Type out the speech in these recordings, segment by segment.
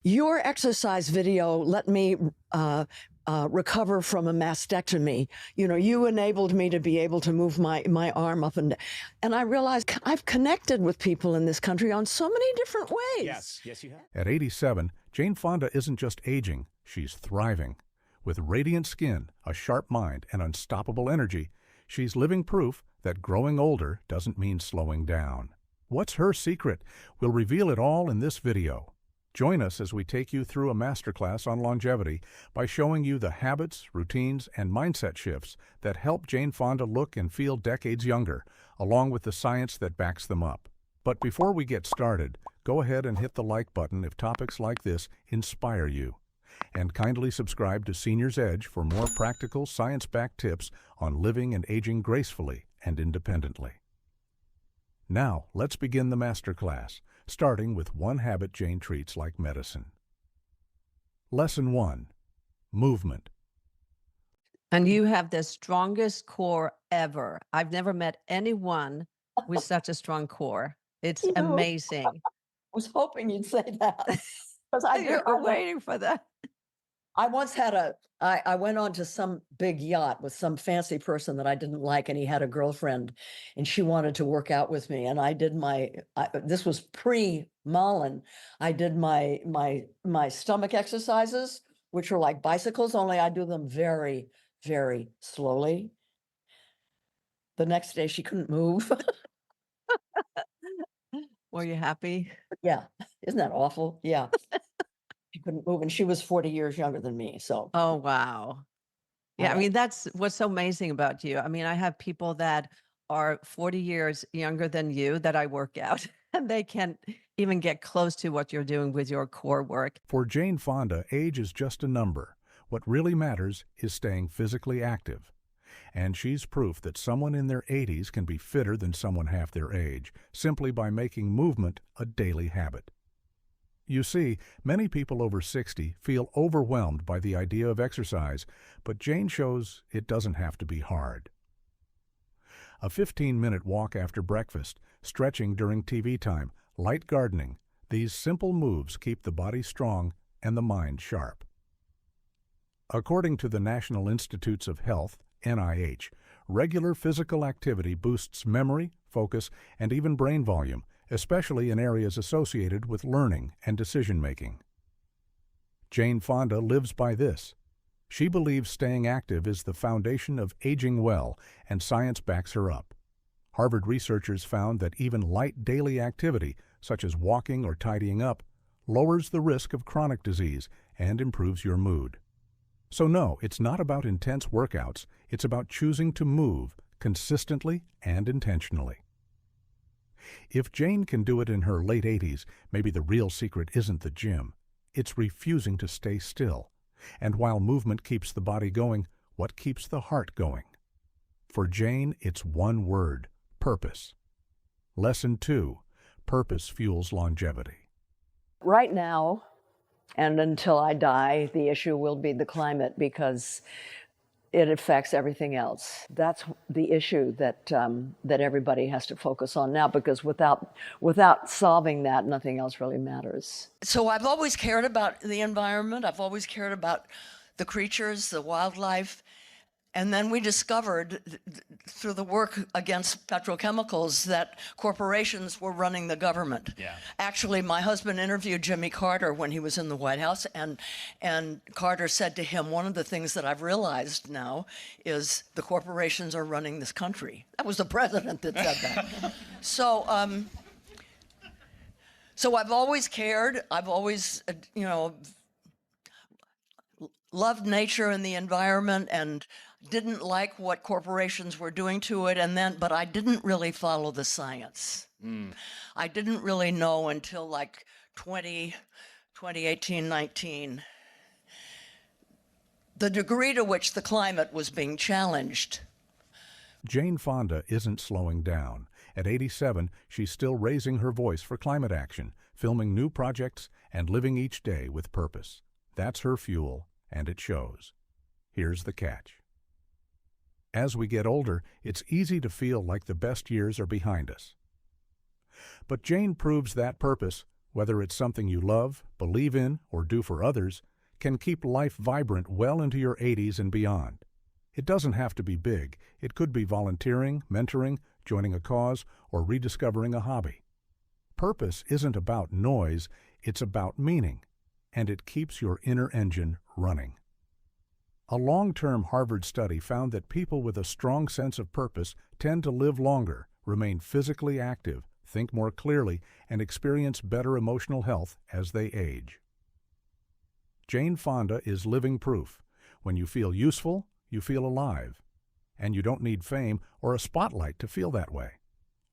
Your exercise video let me recover from a mastectomy. You know, you enabled me to be able to move my arm up and down. And I realized I've connected with people in this country on so many different ways. Yes, you have. At 87, Jane Fonda isn't just aging, she's thriving. With radiant skin, a sharp mind, and unstoppable energy, she's living proof that growing older doesn't mean slowing down. What's her secret? We'll reveal it all in this video. Join us as we take you through a masterclass on longevity by showing you the habits, routines, and mindset shifts that help Jane Fonda look and feel decades younger, along with the science that backs them up. But before we get started, go ahead and hit the like button if topics like this inspire you. And kindly subscribe to Senior's Edge for more practical, science-backed tips on living and aging gracefully and independently. Now, let's begin the masterclass, starting with one habit Jane treats like medicine. Lesson 1. Movement. And you have the strongest core ever. I've never met anyone with such a strong core. It's You know, amazing. I was hoping you'd say that. Because You're waiting for that. I once had I went on to some big yacht with some fancy person that I didn't like, and he had a girlfriend, and she wanted to work out with me. And I did this was pre-Mullen. I did my stomach exercises, which were like bicycles, only I do them very, very slowly. The next day she couldn't move. Were you happy? Yeah. Isn't that awful? Yeah. She couldn't move, and she was 40 years younger than me. So Oh, wow. Yeah, I mean, that's what's so amazing about you. I mean, I have people that are 40 years younger than you that I work out, and they can't even get close to what you're doing with your core work. For Jane Fonda, age is just a number. What really matters is staying physically active. And she's proof that someone in their 80s can be fitter than someone half their age, simply by making movement a daily habit. You see, many people over 60 feel overwhelmed by the idea of exercise, but Jane shows it doesn't have to be hard. A 15-minute walk after breakfast, stretching during TV time, light gardening, these simple moves keep the body strong and the mind sharp. According to the National Institutes of Health, NIH, regular physical activity boosts memory, focus, and even brain volume, especially in areas associated with learning and decision-making. Jane Fonda lives by this. She believes staying active is the foundation of aging well, and science backs her up. Harvard researchers found that even light daily activity, such as walking or tidying up, lowers the risk of chronic disease and improves your mood. So no, it's not about intense workouts, it's about choosing to move consistently and intentionally. If Jane can do it in her late 80s, maybe the real secret isn't the gym. It's refusing to stay still. And while movement keeps the body going, what keeps the heart going? For Jane, it's one word: purpose. Lesson 2. Purpose fuels longevity. right now, and until I die, the issue will be the climate, because it affects everything else. That's the issue that everybody has to focus on now, because without solving that, nothing else really matters. So I've always cared about the environment. I've always cared about the creatures, the wildlife. And then we discovered through the work against petrochemicals that corporations were running the government. Yeah. Actually, my husband interviewed Jimmy Carter when he was in the White House, and Carter said to him, one of the things that I've realized now is the corporations are running this country. That was the president that said that. So I've always cared. I've always, loved nature and the environment, and didn't like what corporations were doing to it, but I didn't really follow the science. I didn't really know until like 2018, 19, the degree to which the climate was being challenged. Jane Fonda isn't slowing down. At 87, she's still raising her voice for climate action, filming new projects, and living each day with purpose. That's her fuel, and it shows. Here's the catch. As we get older, it's easy to feel like the best years are behind us. But Jane proves that purpose, whether it's something you love, believe in, or do for others, can keep life vibrant well into your 80s and beyond. It doesn't have to be big. It could be volunteering, mentoring, joining a cause, or rediscovering a hobby. Purpose isn't about noise, it's about meaning, and it keeps your inner engine running. A long-term Harvard study found that people with a strong sense of purpose tend to live longer, remain physically active, think more clearly, and experience better emotional health as they age. Jane Fonda is living proof. When you feel useful, you feel alive. And you don't need fame or a spotlight to feel that way.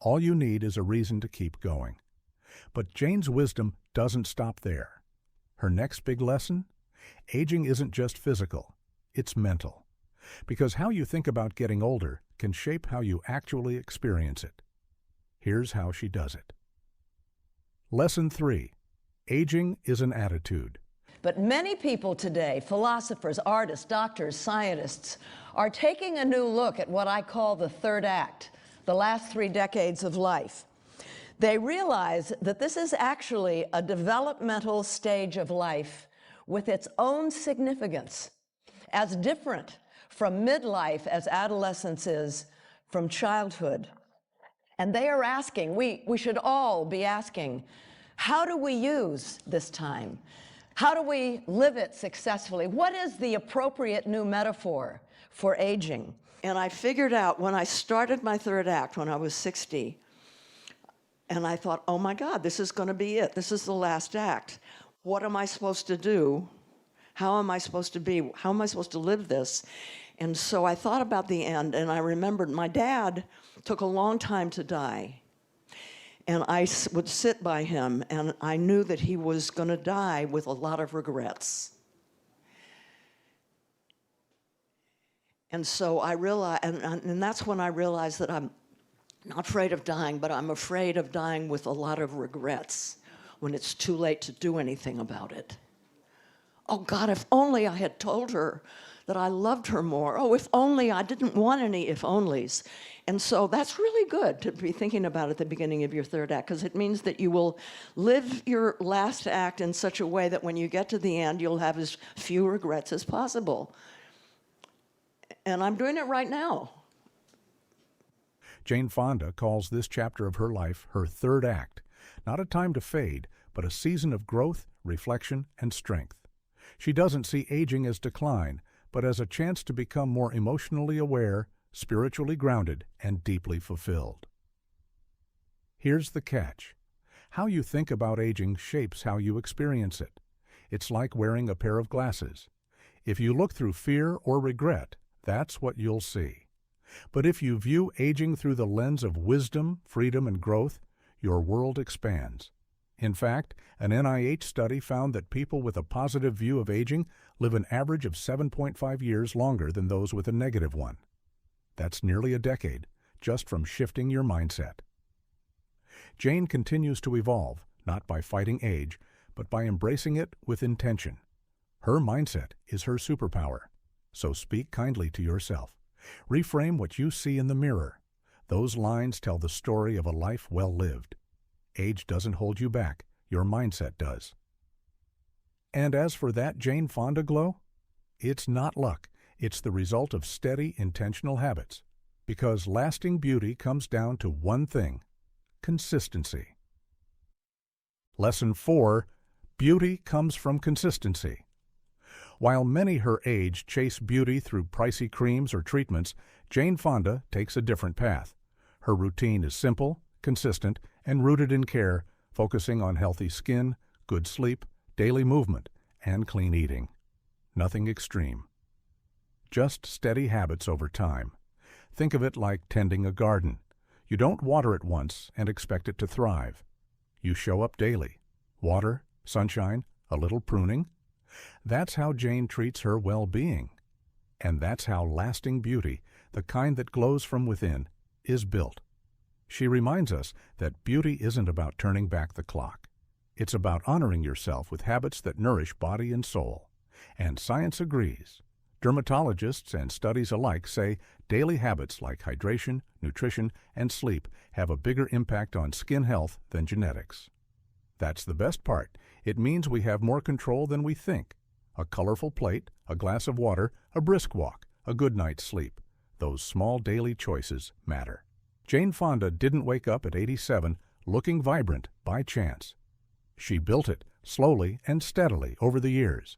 All you need is a reason to keep going. But Jane's wisdom doesn't stop there. Her next big lesson? Aging isn't just physical, it's mental. Because how you think about getting older can shape how you actually experience it. Here's how she does it. Lesson 3. Aging is an attitude. But many people today, philosophers, artists, doctors, scientists, are taking a new look at what I call the third act, the last 3 decades of life. They realize that this is actually a developmental stage of life with its own significance, as different from midlife as adolescence is from childhood. And they are asking, we should all be asking, how do we use this time? How do we live it successfully? What is the appropriate new metaphor for aging? And I figured out when I started my third act when I was 60, and I thought, oh my God, this is going to be it. This is the last act. What am I supposed to do? How am I supposed to be? How am I supposed to live this? And so I thought about the end, and I remembered my dad took a long time to die. And I would sit by him, and I knew that he was going to die with a lot of regrets. And so I realized, and that's when I realized that I'm not afraid of dying, but I'm afraid of dying with a lot of regrets when it's too late to do anything about it. Oh God, if only I had told her that I loved her more. Oh, if only I didn't want any if-onlys. And so that's really good to be thinking about at the beginning of your third act, because it means that you will live your last act in such a way that when you get to the end, you'll have as few regrets as possible. And I'm doing it right now. Jane Fonda calls this chapter of her life her third act, not a time to fade, but a season of growth, reflection, and strength. She doesn't see aging as decline, but as a chance to become more emotionally aware, spiritually grounded, and deeply fulfilled. Here's the catch. How you think about aging shapes how you experience it. It's like wearing a pair of glasses. If you look through fear or regret, that's what you'll see. But if you view aging through the lens of wisdom, freedom, and growth, your world expands. In fact, an NIH study found that people with a positive view of aging live an average of 7.5 years longer than those with a negative one. That's nearly a decade, just from shifting your mindset. Jane continues to evolve, not by fighting age, but by embracing it with intention. Her mindset is her superpower, so speak kindly to yourself. Reframe what you see in the mirror. Those lines tell the story of a life well lived. Age doesn't hold you back, your mindset does. And as for that Jane Fonda glow, it's not luck, it's the result of steady, intentional habits. Because lasting beauty comes down to one thing: consistency. Lesson 4. Beauty comes from consistency. While many her age chase beauty through pricey creams or treatments, Jane Fonda takes a different path. Her routine is simple, consistent, and rooted in care, focusing on healthy skin, good sleep, daily movement, and clean eating. Nothing extreme. Just steady habits over time. Think of it like tending a garden. You don't water it once and expect it to thrive. You show up daily. Water, sunshine, a little pruning. That's how Jane treats her well-being. And that's how lasting beauty, the kind that glows from within, is built. She reminds us that beauty isn't about turning back the clock. It's about honoring yourself with habits that nourish body and soul. And science agrees. Dermatologists and studies alike say daily habits like hydration, nutrition, and sleep have a bigger impact on skin health than genetics. That's the best part. It means we have more control than we think. A colorful plate, a glass of water, a brisk walk, a good night's sleep. Those small daily choices matter. Jane Fonda didn't wake up at 87 looking vibrant by chance. She built it slowly and steadily over the years.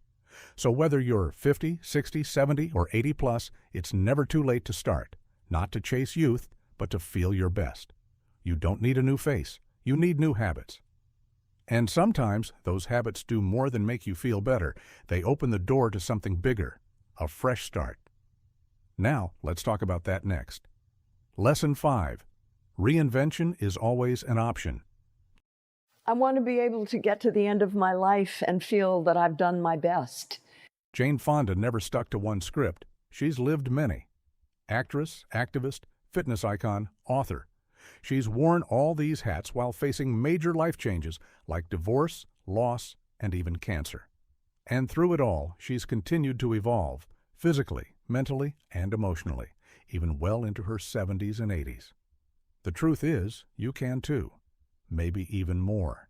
So whether you're 50, 60, 70, or 80 plus, it's never too late to start. Not to chase youth, but to feel your best. You don't need a new face. You need new habits. And sometimes those habits do more than make you feel better. They open the door to something bigger, a fresh start. Now, let's talk about that next. Lesson 5. Reinvention is always an option. I want to be able to get to the end of my life and feel that I've done my best. Jane Fonda never stuck to one script. She's lived many. Actress, activist, fitness icon, author. She's worn all these hats while facing major life changes like divorce, loss, and even cancer. And through it all, she's continued to evolve, physically, mentally, and emotionally, even well into her 70s and 80s. The truth is, you can too. Maybe even more.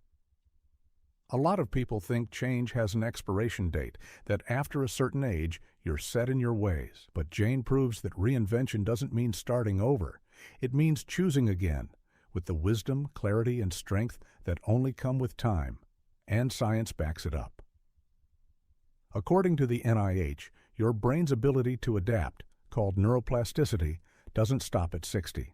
A lot of people think change has an expiration date, that after a certain age, you're set in your ways. But Jane proves that reinvention doesn't mean starting over. It means choosing again, with the wisdom, clarity, and strength that only come with time, and science backs it up. According to the NIH, your brain's ability to adapt, called neuroplasticity, doesn't stop at 60.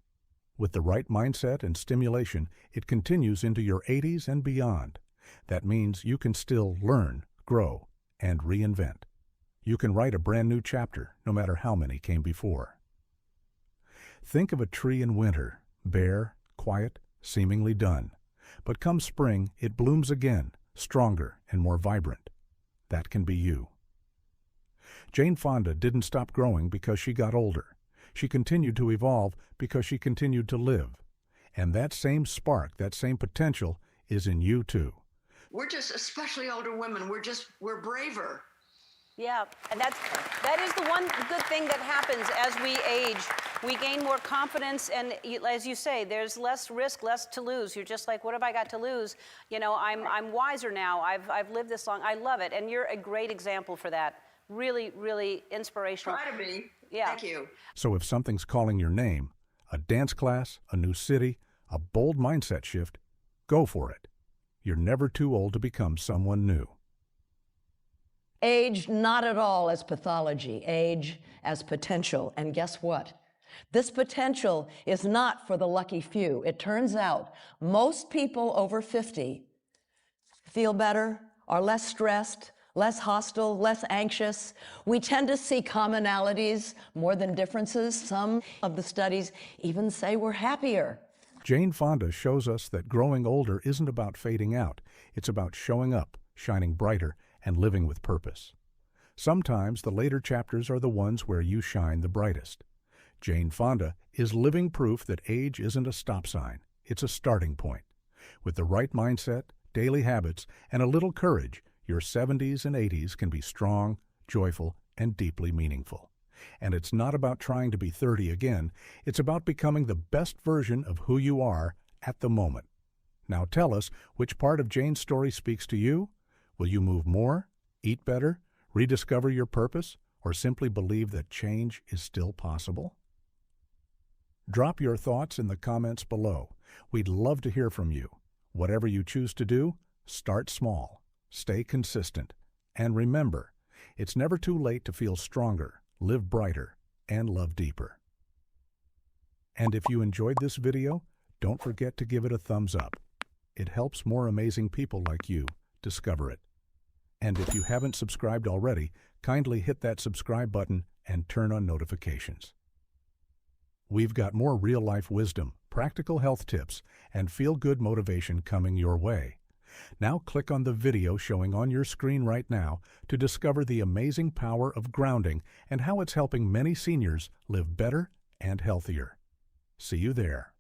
With the right mindset and stimulation, it continues into your 80s and beyond. That means you can still learn, grow, and reinvent. You can write a brand new chapter, no matter how many came before. Think of a tree in winter, bare, quiet, seemingly done. But come spring, it blooms again, stronger and more vibrant. That can be you. Jane Fonda didn't stop growing because she got older. She continued to evolve because she continued to live. And that same spark, that same potential, is in you too. We're just, especially older women, we're braver. Yeah, and that is the one good thing that happens as we age. We gain more confidence, and as you say, there's less risk, less to lose. You're just like, what have I got to lose? You know, I'm wiser now. I've lived this long. I love it, and you're a great example for that. Really, really inspirational. Try to be. Yeah. Thank you. So if something's calling your name, a dance class, a new city, a bold mindset shift, go for it. You're never too old to become someone new. Age not at all as pathology, age as potential. And guess what? This potential is not for the lucky few. It turns out most people over 50 feel better, are less stressed, less hostile, less anxious. We tend to see commonalities more than differences. Some of the studies even say we're happier. Jane Fonda shows us that growing older isn't about fading out. It's about showing up, shining brighter, and living with purpose. Sometimes the later chapters are the ones where you shine the brightest. Jane Fonda is living proof that age isn't a stop sign. It's a starting point. With the right mindset, daily habits, and a little courage, your 70s and 80s can be strong, joyful, and deeply meaningful. And it's not about trying to be 30 again. It's about becoming the best version of who you are at the moment. Now tell us, which part of Jane's story speaks to you? Will you move more, eat better, rediscover your purpose, or simply believe that change is still possible? Drop your thoughts in the comments below. We'd love to hear from you. Whatever you choose to do, start small, stay consistent, and remember, it's never too late to feel stronger, live brighter, and love deeper. And if you enjoyed this video, don't forget to give it a thumbs up. It helps more amazing people like you discover it. And if you haven't subscribed already, kindly hit that subscribe button and turn on notifications. We've got more real-life wisdom, practical health tips, and feel-good motivation coming your way. Now click on the video showing on your screen right now to discover the amazing power of grounding and how it's helping many seniors live better and healthier. See you there.